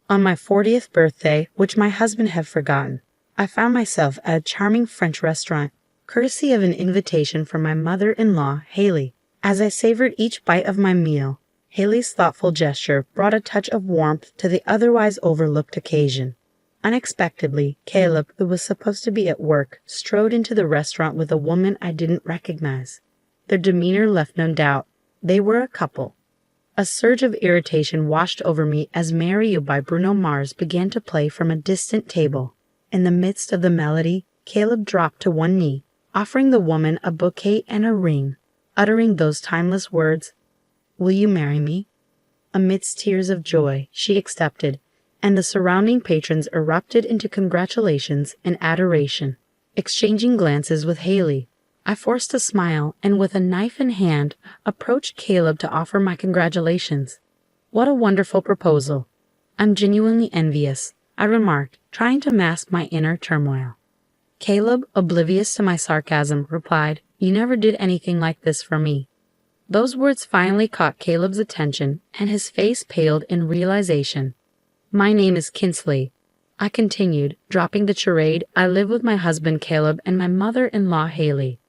On my 40th birthday, which my husband had forgotten, I found myself at a charming French restaurant, courtesy of an invitation from my mother-in-law, Haley. As I savored each bite of my meal, Haley's thoughtful gesture brought a touch of warmth to the otherwise overlooked occasion. Unexpectedly, Caleb, who was supposed to be at work, strode into the restaurant with a woman I didn't recognize. Their demeanor left no doubt. They were a couple. A surge of irritation washed over me as Marry You by Bruno Mars began to play from a distant table. In the midst of the melody, Caleb dropped to one knee, offering the woman a bouquet and a ring, uttering those timeless words, "Will you marry me?" Amidst tears of joy, she accepted, and the surrounding patrons erupted into congratulations and adoration. Exchanging glances with Haley, I forced a smile and with a knife in hand approached Caleb to offer my congratulations. "What a wonderful proposal. I'm genuinely envious," I remarked, trying to mask my inner turmoil. Caleb, oblivious to my sarcasm, replied, "You never did anything like this for me." Those words finally caught Caleb's attention, and his face paled in realization. "My name is Kinsley," I continued, dropping the charade. "I live with my husband Caleb and my mother-in-law Haley."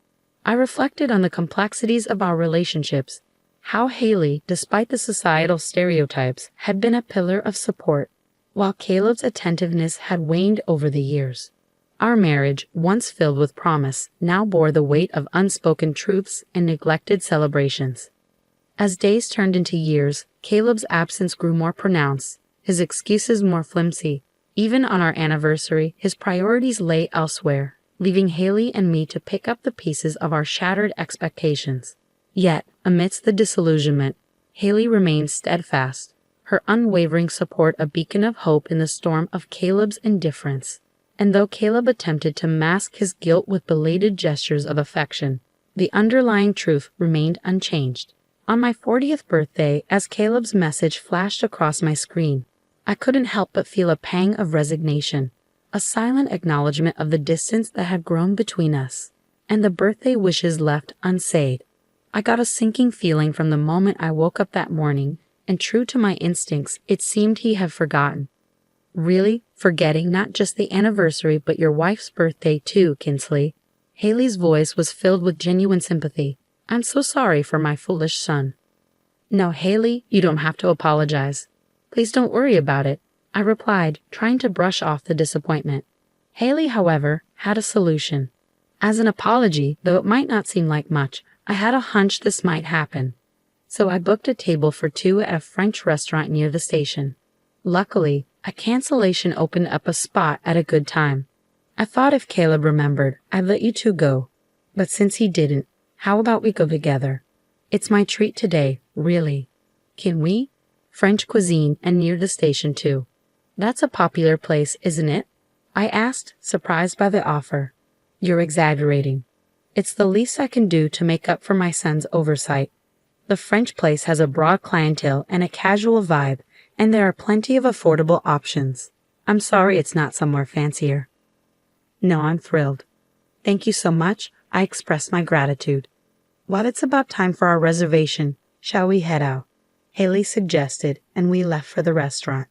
I reflected on the complexities of our relationships, how Haley, despite the societal stereotypes, had been a pillar of support, while Caleb's attentiveness had waned over the years. Our marriage, once filled with promise, now bore the weight of unspoken truths and neglected celebrations. As days turned into years, Caleb's absence grew more pronounced, his excuses more flimsy. Even on our anniversary, his priorities lay elsewhere, leaving Haley and me to pick up the pieces of our shattered expectations. Yet, amidst the disillusionment, Haley remained steadfast, her unwavering support a beacon of hope in the storm of Caleb's indifference. And though Caleb attempted to mask his guilt with belated gestures of affection, the underlying truth remained unchanged. On my 40th birthday, as Caleb's message flashed across my screen, I couldn't help but feel a pang of resignation, a silent acknowledgement of the distance that had grown between us, and the birthday wishes left unsaid. I got a sinking feeling from the moment I woke up that morning, and true to my instincts, it seemed he had forgotten. "Really? Forgetting not just the anniversary but your wife's birthday too, Kinsley?" Haley's voice was filled with genuine sympathy. "I'm so sorry for my foolish son." "No, Haley, you don't have to apologize. Please don't worry about it," I replied, trying to brush off the disappointment. Haley, however, had a solution. As an apology, though it might not seem like much, I had a hunch this might happen. So I booked a table for two at a French restaurant near the station. Luckily, a cancellation opened up a spot at a good time. I thought if Caleb remembered, I'd let you two go. But since he didn't, how about we go together? It's my treat today, really. Can we? French cuisine and near the station too. That's a popular place, isn't it? I asked, surprised by the offer. You're exaggerating. It's the least I can do to make up for my son's oversight. The French place has a broad clientele and a casual vibe, and there are plenty of affordable options. I'm sorry it's not somewhere fancier. No, I'm thrilled. Thank you so much. I express my gratitude. While it's about time for our reservation, shall we head out? Haley suggested, and we left for the restaurant.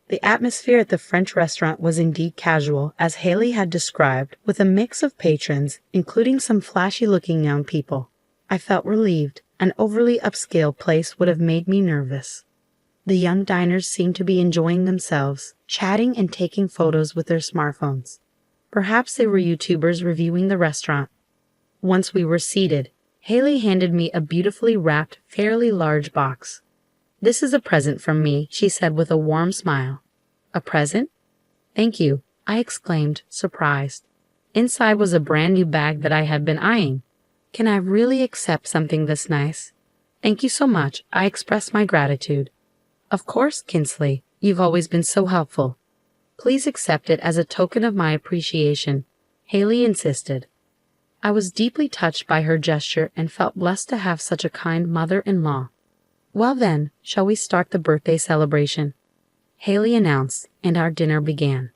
The atmosphere at the French restaurant was indeed casual, as Haley had described, with a mix of patrons, including some flashy-looking young people. I felt relieved. An overly upscale place would have made me nervous. The young diners seemed to be enjoying themselves, chatting and taking photos with their smartphones. Perhaps they were YouTubers reviewing the restaurant. Once we were seated, Haley handed me a beautifully wrapped, fairly large box. "This is a present from me," she said with a warm smile. "A present?" "Thank you," I exclaimed, surprised. Inside was a brand new bag that I had been eyeing. "Can I really accept something this nice?" "Thank you so much. I express my gratitude." "Of course, Kinsley. You've always been so helpful. Please accept it as a token of my appreciation," Haley insisted. I was deeply touched by her gesture and felt blessed to have such a kind mother-in-law. "Well then, shall we start the birthday celebration?" Haley announced, and our dinner began.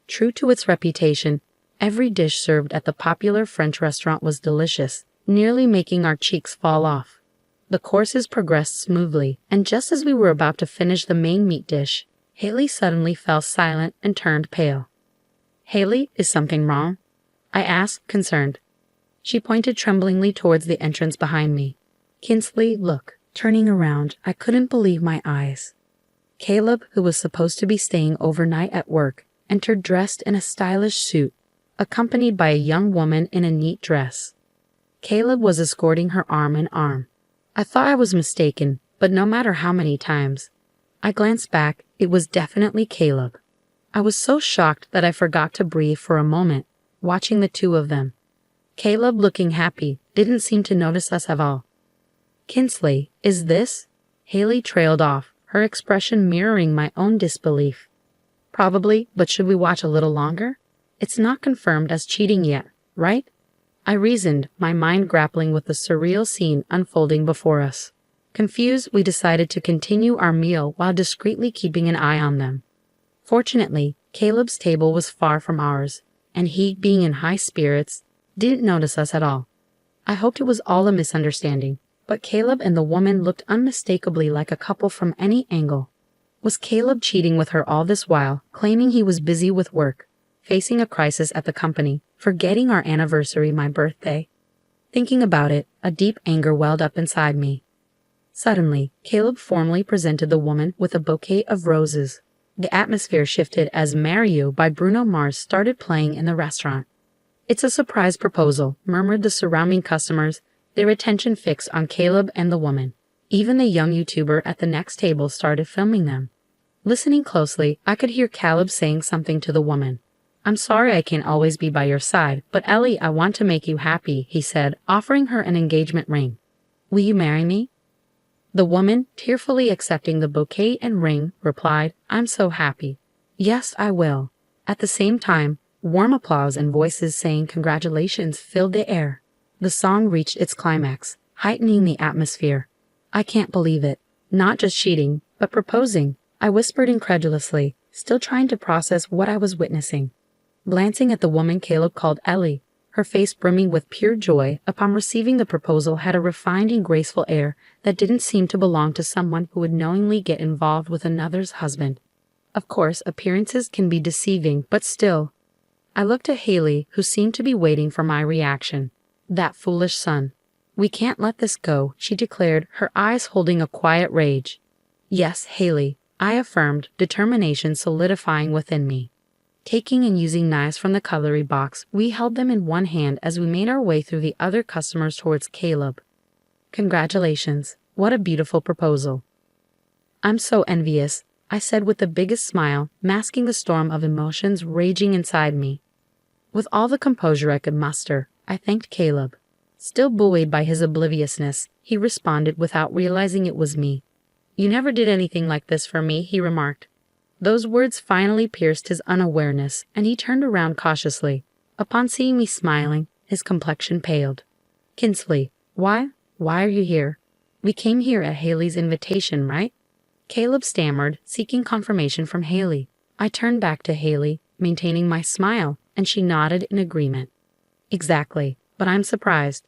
True to its reputation, every dish served at the popular French restaurant was delicious, nearly making our cheeks fall off. The courses progressed smoothly, and just as we were about to finish the main meat dish, Haley suddenly fell silent and turned pale. Haley, is something wrong? I asked, concerned. She pointed tremblingly towards the entrance behind me. Kinsley, look. Turning around, I couldn't believe my eyes. Caleb, who was supposed to be staying overnight at work, entered dressed in a stylish suit, accompanied by a young woman in a neat dress. Caleb was escorting her arm in arm. I thought I was mistaken, but no matter how many times I glanced back, it was definitely Caleb. I was so shocked that I forgot to breathe for a moment, watching the two of them. Caleb, looking happy, didn't seem to notice us at all. Kinsley, is this? Haley trailed off, her expression mirroring my own disbelief. Probably, but should we watch a little longer? It's not confirmed as cheating yet, right? I reasoned, my mind grappling with the surreal scene unfolding before us. Confused, we decided to continue our meal while discreetly keeping an eye on them. Fortunately, Caleb's table was far from ours, and he, being in high spirits, didn't notice us at all. I hoped it was all a misunderstanding, but Caleb and the woman looked unmistakably like a couple from any angle. Was Caleb cheating with her all this while, claiming he was busy with work, facing a crisis at the company, forgetting our anniversary, my birthday? Thinking about it, a deep anger welled up inside me. Suddenly, Caleb formally presented the woman with a bouquet of roses. The atmosphere shifted as Marry You by Bruno Mars started playing in the restaurant. It's a surprise proposal, murmured the surrounding customers, their attention fixed on Caleb and the woman. Even the young YouTuber at the next table started filming them. Listening closely, I could hear Caleb saying something to the woman. I'm sorry I can't always be by your side, but Ellie, I want to make you happy, he said, offering her an engagement ring. Will you marry me? The woman, tearfully accepting the bouquet and ring, replied, I'm so happy. Yes, I will. At the same time, warm applause and voices saying congratulations filled the air. The song reached its climax, heightening the atmosphere. I can't believe it. Not just cheating, but proposing, I whispered incredulously, still trying to process what I was witnessing. Glancing at the woman Caleb called Ellie, her face brimming with pure joy upon receiving the proposal had a refined and graceful air that didn't seem to belong to someone who would knowingly get involved with another's husband. Of course, appearances can be deceiving, but still. I looked at Haley, who seemed to be waiting for my reaction. That foolish son. We can't let this go, she declared, her eyes holding a quiet rage. Yes, Haley, I affirmed, determination solidifying within me. Taking and using knives from the cutlery box, we held them in one hand as we made our way through the other customers towards Caleb. Congratulations, what a beautiful proposal. I'm so envious, I said with the biggest smile, masking the storm of emotions raging inside me. With all the composure I could muster, I thanked Caleb. Still buoyed by his obliviousness, he responded without realizing it was me. You never did anything like this for me, he remarked. Those words finally pierced his unawareness, and he turned around cautiously. Upon seeing me smiling, his complexion paled. Kinsley, why are you here? We came here at Haley's invitation, right? Caleb stammered, seeking confirmation from Haley. I turned back to Haley, maintaining my smile, and she nodded in agreement. Exactly, but I'm surprised.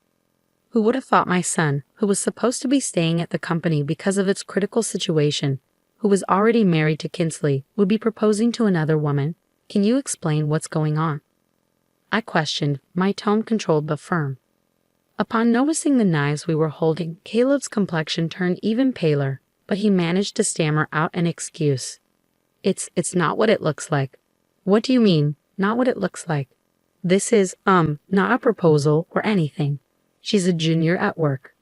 Who would have thought my son, who was supposed to be staying at the company because of its critical situation, who was already married to Kinsley, would be proposing to another woman? Can you explain what's going on? I questioned, my tone controlled but firm. Upon noticing the knives we were holding, Caleb's complexion turned even paler, but he managed to stammer out an excuse. It's not what it looks like. What do you mean, not what it looks like? This is, not a proposal or anything. She's a junior at work.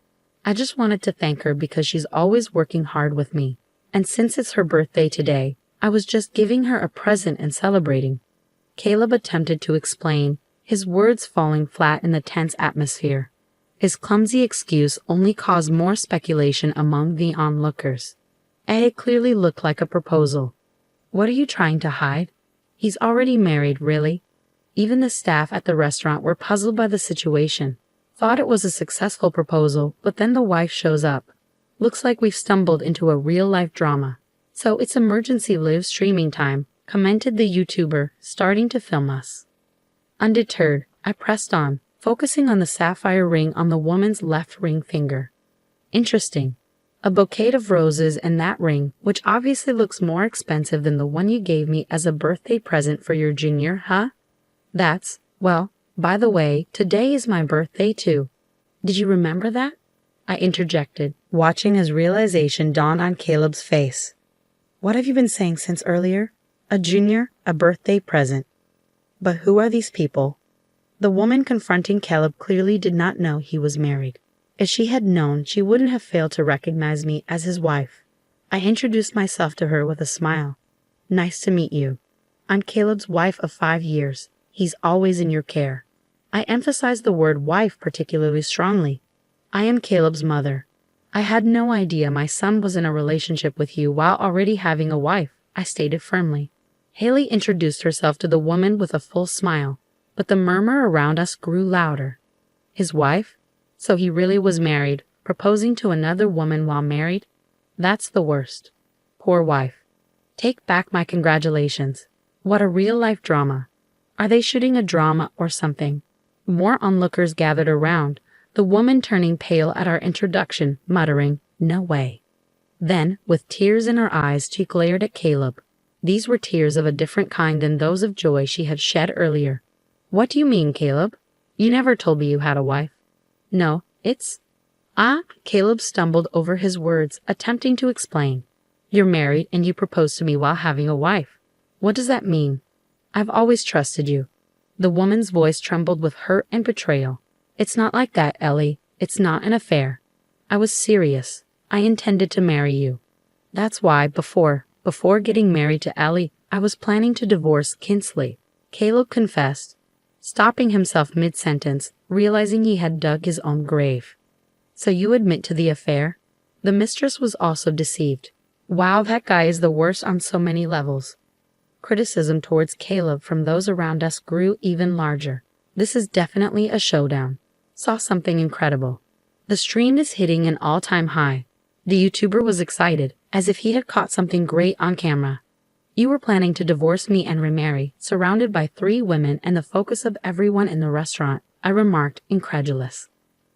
I just wanted to thank her because she's always working hard with me. And since it's her birthday today, I was just giving her a present and celebrating. Caleb attempted to explain, his words falling flat in the tense atmosphere. His clumsy excuse only caused more speculation among the onlookers. It clearly looked like a proposal. What are you trying to hide? He's already married, really? Even the staff at the restaurant were puzzled by the situation. Thought it was a successful proposal, but then the wife shows up. Looks like we've stumbled into a real-life drama. So it's emergency live streaming time, commented the YouTuber, starting to film us. Undeterred, I pressed on, focusing on the sapphire ring on the woman's left ring finger. Interesting. A bouquet of roses and that ring, which obviously looks more expensive than the one you gave me as a birthday present for your junior, huh? Well, by the way, today is my birthday too. Did you remember that? I interjected, watching as realization dawned on Caleb's face. What have you been saying since earlier? A junior, a birthday present. But who are these people? The woman confronting Caleb clearly did not know he was married. If she had known, she wouldn't have failed to recognize me as his wife. I introduced myself to her with a smile. Nice to meet you. I'm Caleb's wife of 5 years. He's always in your care. I emphasized the word wife particularly strongly. I am Caleb's mother. I had no idea my son was in a relationship with you while already having a wife, I stated firmly. Haley introduced herself to the woman with a full smile, but the murmur around us grew louder. His wife? So he really was married, proposing to another woman while married? That's the worst. Poor wife. Take back my congratulations. What a real-life drama. Are they shooting a drama or something? More onlookers gathered around, the woman turning pale at our introduction, muttering, "No way." Then, with tears in her eyes, she glared at Caleb. These were tears of a different kind than those of joy she had shed earlier. What do you mean, Caleb? You never told me you had a wife. No, it's... Caleb stumbled over his words, attempting to explain. You're married and you proposed to me while having a wife. What does that mean? I've always trusted you. The woman's voice trembled with hurt and betrayal. It's not like that, Ellie. It's not an affair. I was serious. I intended to marry you. That's why, before getting married to Ellie, I was planning to divorce Kinsley, Caleb confessed, stopping himself mid-sentence, realizing he had dug his own grave. So you admit to the affair? The mistress was also deceived. Wow, that guy is the worst on so many levels. Criticism towards Caleb from those around us grew even larger. This is definitely a showdown. Saw something incredible. The stream is hitting an all-time high. The YouTuber was excited, as if he had caught something great on camera. You were planning to divorce me and remarry, surrounded by 3 women and the focus of everyone in the restaurant, I remarked, incredulous.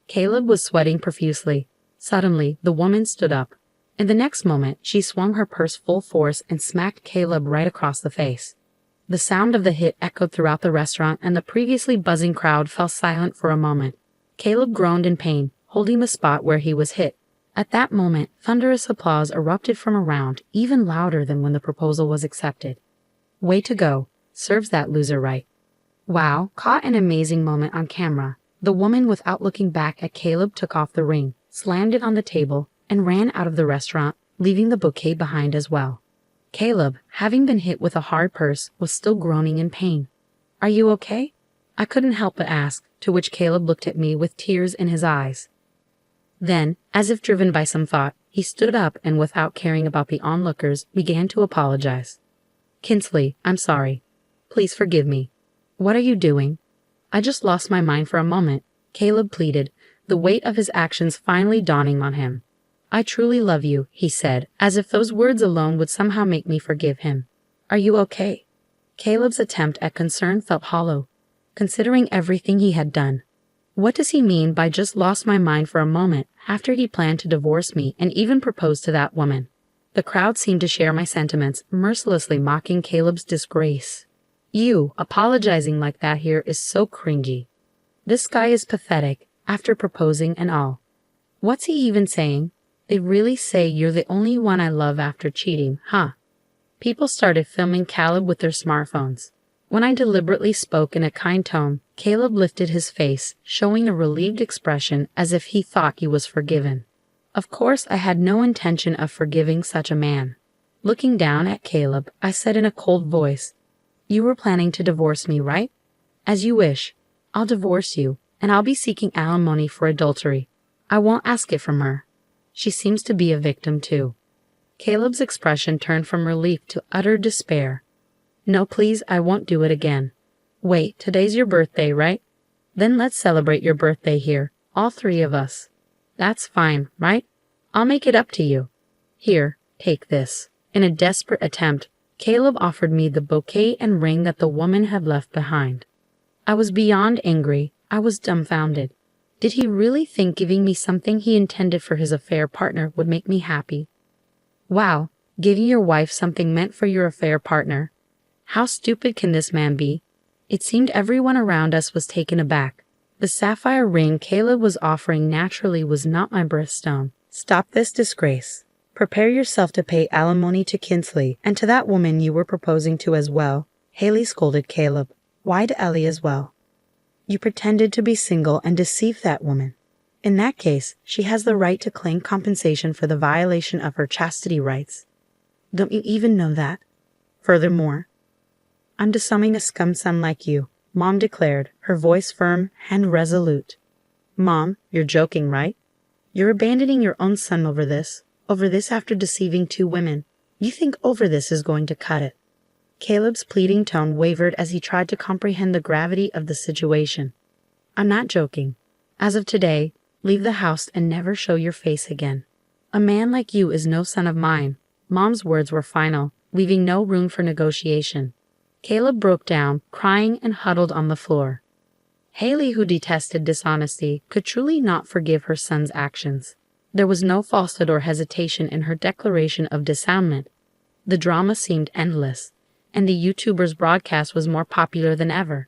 Caleb was sweating profusely. Suddenly, the woman stood up. In the next moment, she swung her purse full force and smacked Caleb right across the face. The sound of the hit echoed throughout the restaurant and the previously buzzing crowd fell silent for a moment. Caleb groaned in pain, holding the spot where he was hit. At that moment, thunderous applause erupted from around, even louder than when the proposal was accepted. Way to go. Serves that loser right. Wow, caught an amazing moment on camera. The woman, without looking back at Caleb, took off the ring, slammed it on the table, and ran out of the restaurant, leaving the bouquet behind as well. Caleb, having been hit with a hard purse, was still groaning in pain. Are you okay? I couldn't help but ask, to which Caleb looked at me with tears in his eyes. Then, as if driven by some thought, he stood up and without caring about the onlookers, began to apologize. Kinsley, I'm sorry. Please forgive me. What are you doing? I just lost my mind for a moment, Caleb pleaded, the weight of his actions finally dawning on him. I truly love you, he said, as if those words alone would somehow make me forgive him. Are you okay? Caleb's attempt at concern felt hollow, considering everything he had done. What does he mean by just lost my mind for a moment after he planned to divorce me and even propose to that woman? The crowd seemed to share my sentiments, mercilessly mocking Caleb's disgrace. You, apologizing like that here is so cringy. This guy is pathetic, after proposing and all. What's he even saying? They really say you're the only one I love after cheating, huh? People started filming Caleb with their smartphones. When I deliberately spoke in a kind tone, Caleb lifted his face, showing a relieved expression as if he thought he was forgiven. Of course, I had no intention of forgiving such a man. Looking down at Caleb, I said in a cold voice, You were planning to divorce me, right? As you wish. I'll divorce you, and I'll be seeking alimony for adultery. I won't ask it from her. She seems to be a victim too. Caleb's expression turned from relief to utter despair. No, please, I won't do it again. Wait, today's your birthday, right? Then let's celebrate your birthday here, all 3 of us. That's fine, right? I'll make it up to you. Here, take this. In a desperate attempt, Caleb offered me the bouquet and ring that the woman had left behind. I was beyond angry. I was dumbfounded. Did he really think giving me something he intended for his affair partner would make me happy? Wow, giving your wife something meant for your affair partner. How stupid can this man be? It seemed everyone around us was taken aback. The sapphire ring Caleb was offering naturally was not my birthstone. Stop this disgrace. Prepare yourself to pay alimony to Kinsley and to that woman you were proposing to as well, Haley scolded Caleb. Why to Ellie as well? You pretended to be single and deceived that woman. In that case, she has the right to claim compensation for the violation of her chastity rights. Don't you even know that? Furthermore, I'm disowning a scum son like you, Mom declared, her voice firm and resolute. Mom, you're joking, right? You're abandoning your own son over this after deceiving 2 women. You think over this is going to cut it. Caleb's pleading tone wavered as he tried to comprehend the gravity of the situation. I'm not joking. As of today, leave the house and never show your face again. A man like you is no son of mine. Mom's words were final, leaving no room for negotiation. Caleb broke down, crying and huddled on the floor. Haley, who detested dishonesty, could truly not forgive her son's actions. There was no falsehood or hesitation in her declaration of dissownment. The drama seemed endless, and the YouTuber's broadcast was more popular than ever.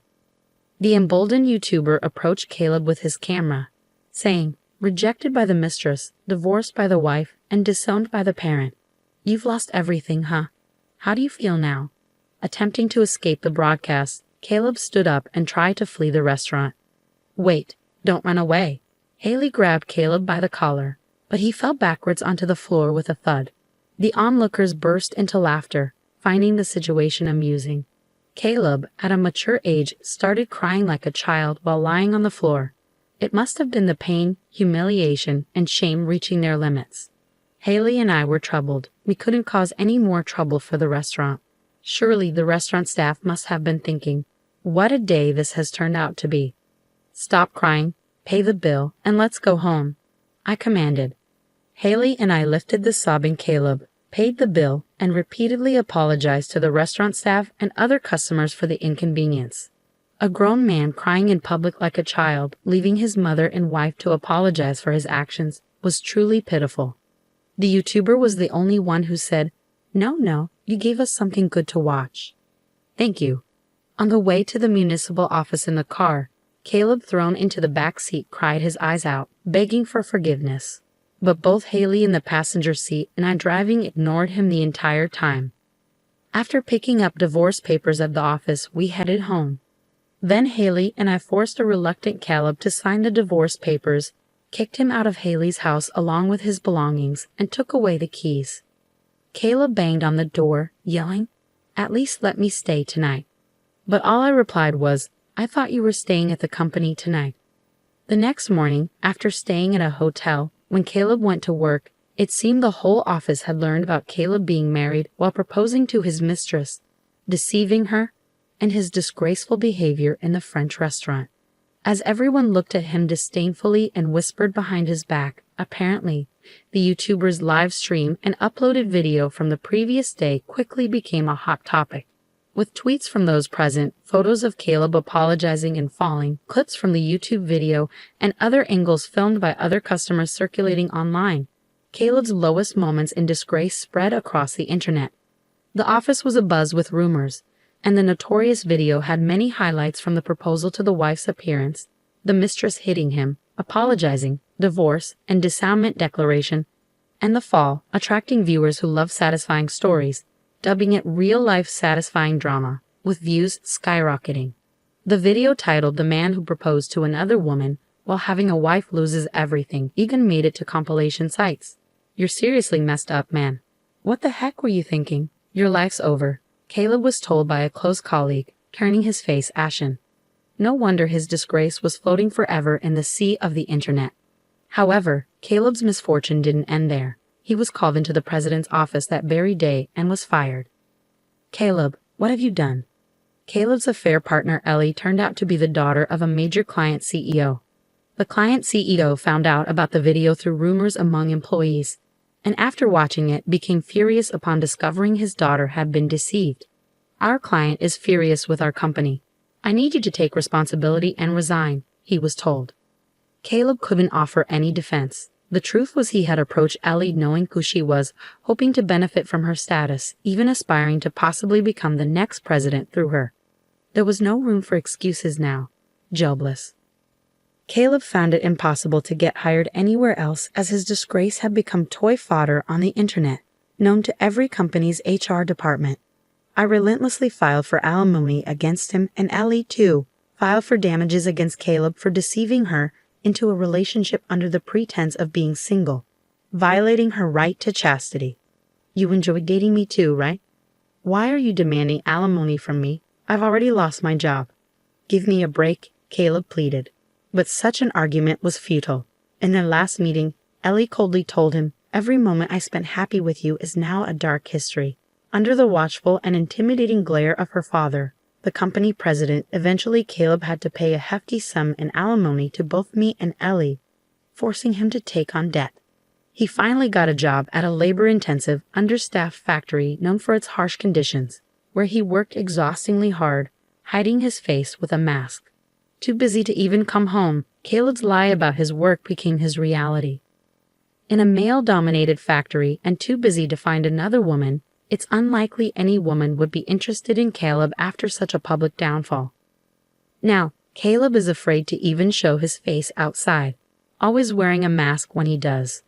The emboldened YouTuber approached Caleb with his camera, saying, "Rejected by the mistress, divorced by the wife, and disowned by the parent. You've lost everything, huh? How do you feel now?" Attempting to escape the broadcast, Caleb stood up and tried to flee the restaurant. Wait, don't run away. Haley grabbed Caleb by the collar, but he fell backwards onto the floor with a thud. The onlookers burst into laughter, finding the situation amusing. Caleb, at a mature age, started crying like a child while lying on the floor. It must have been the pain, humiliation, and shame reaching their limits. Haley and I were troubled. We couldn't cause any more trouble for the restaurant. Surely the restaurant staff must have been thinking, what a day this has turned out to be. Stop crying, pay the bill, and let's go home, I commanded. Haley and I lifted the sobbing Caleb, paid the bill, and repeatedly apologized to the restaurant staff and other customers for the inconvenience. A grown man crying in public like a child, leaving his mother and wife to apologize for his actions, was truly pitiful. The YouTuber was the only one who said, No, you gave us something good to watch. Thank you. On the way to the municipal office in the car, Caleb, thrown into the back seat, cried his eyes out, begging for forgiveness. But both Haley in the passenger seat and I driving ignored him the entire time. After picking up divorce papers at the office, we headed home. Then Haley and I forced a reluctant Caleb to sign the divorce papers, kicked him out of Haley's house along with his belongings, and took away the keys. Caleb banged on the door, yelling, "At least let me stay tonight." But all I replied was, "I thought you were staying at the company tonight." The next morning, after staying at a hotel, when Caleb went to work, it seemed the whole office had learned about Caleb being married while proposing to his mistress, deceiving her, and his disgraceful behavior in the French restaurant. As everyone looked at him disdainfully and whispered behind his back, apparently, the YouTuber's live stream and uploaded video from the previous day quickly became a hot topic. With tweets from those present, photos of Caleb apologizing and falling, clips from the YouTube video, and other angles filmed by other customers circulating online. Caleb's lowest moments in disgrace spread across the internet. The office was abuzz with rumors, and the notorious video had many highlights from the proposal to the wife's appearance, the mistress hitting him, apologizing, divorce and dissownment declaration, and the fall, attracting viewers who love satisfying stories, dubbing it real-life satisfying drama, with views skyrocketing. The video, titled "The Man Who Proposed to Another Woman While Having a Wife Loses Everything," even made it to compilation sites. You're seriously messed up, man. What the heck were you thinking? Your life's over, Caleb was told by a close colleague, turning his face ashen. No wonder his disgrace was floating forever in the sea of the internet. However, Caleb's misfortune didn't end there. He was called into the president's office that very day and was fired. Caleb, what have you done? Caleb's affair partner Ellie turned out to be the daughter of a major client CEO. The client CEO found out about the video through rumors among employees, and after watching it became furious upon discovering his daughter had been deceived. Our client is furious with our company. I need you to take responsibility and resign, he was told. Caleb couldn't offer any defense. The truth was he had approached Ellie knowing who she was, hoping to benefit from her status, even aspiring to possibly become the next president through her. There was no room for excuses now. Jobless. Caleb found it impossible to get hired anywhere else as his disgrace had become toy fodder on the internet, known to every company's HR department. I relentlessly filed for alimony against him, and Ellie, too, filed for damages against Caleb for deceiving her into a relationship under the pretense of being single, violating her right to chastity. You enjoyed dating me too, right? Why are you demanding alimony from me? I've already lost my job. Give me a break, Caleb pleaded. But such an argument was futile. In their last meeting, Ellie coldly told him, "Every moment I spent happy with you is now a dark history." Under the watchful and intimidating glare of her father, the company president, eventually Caleb had to pay a hefty sum in alimony to both me and Ellie, forcing him to take on debt. He finally got a job at a labor-intensive, understaffed factory known for its harsh conditions, where he worked exhaustingly hard, hiding his face with a mask. Too busy to even come home, Caleb's lie about his work became his reality. In a male-dominated factory and too busy to find another woman, it's unlikely any woman would be interested in Caleb after such a public downfall. Now, Caleb is afraid to even show his face outside, always wearing a mask when he does.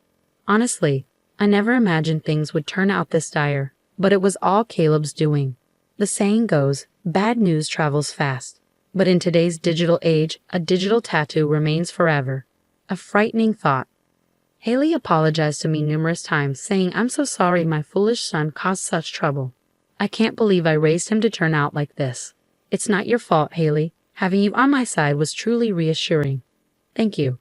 Honestly, I never imagined things would turn out this dire, but it was all Caleb's doing. The saying goes, bad news travels fast. But in today's digital age, a digital tattoo remains forever. A frightening thought. Haley apologized to me numerous times, saying, "I'm so sorry my foolish son caused such trouble. I can't believe I raised him to turn out like this. It's not your fault, Haley. Having you on my side was truly reassuring. Thank you."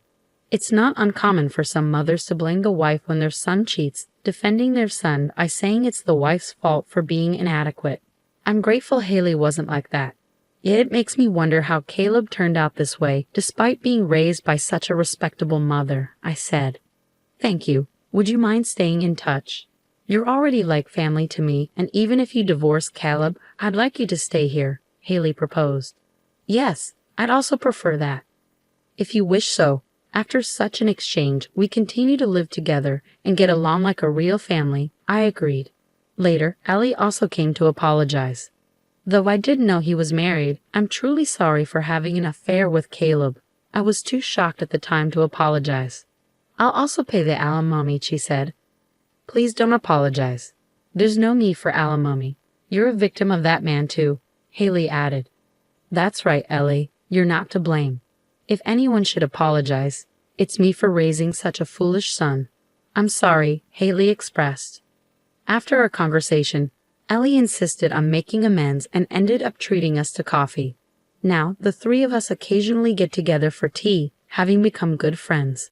It's not uncommon for some mothers to blame the wife when their son cheats, defending their son by saying it's the wife's fault for being inadequate. I'm grateful Haley wasn't like that. Yet it makes me wonder how Caleb turned out this way, despite being raised by such a respectable mother, I said. Thank you. Would you mind staying in touch? You're already like family to me, and even if you divorce Caleb, I'd like you to stay here, Haley proposed. Yes, I'd also prefer that. If you wish so. After such an exchange, we continue to live together and get along like a real family, I agreed. Later, Ellie also came to apologize. Though I didn't know he was married, I'm truly sorry for having an affair with Caleb. I was too shocked at the time to apologize. I'll also pay the alimony, she said. Please don't apologize. There's no need for alimony. You're a victim of that man too, Haley added. That's right, Ellie. You're not to blame. If anyone should apologize, it's me for raising such a foolish son. I'm sorry, Haley expressed. After our conversation, Ellie insisted on making amends and ended up treating us to coffee. Now, the three of us occasionally get together for tea, having become good friends.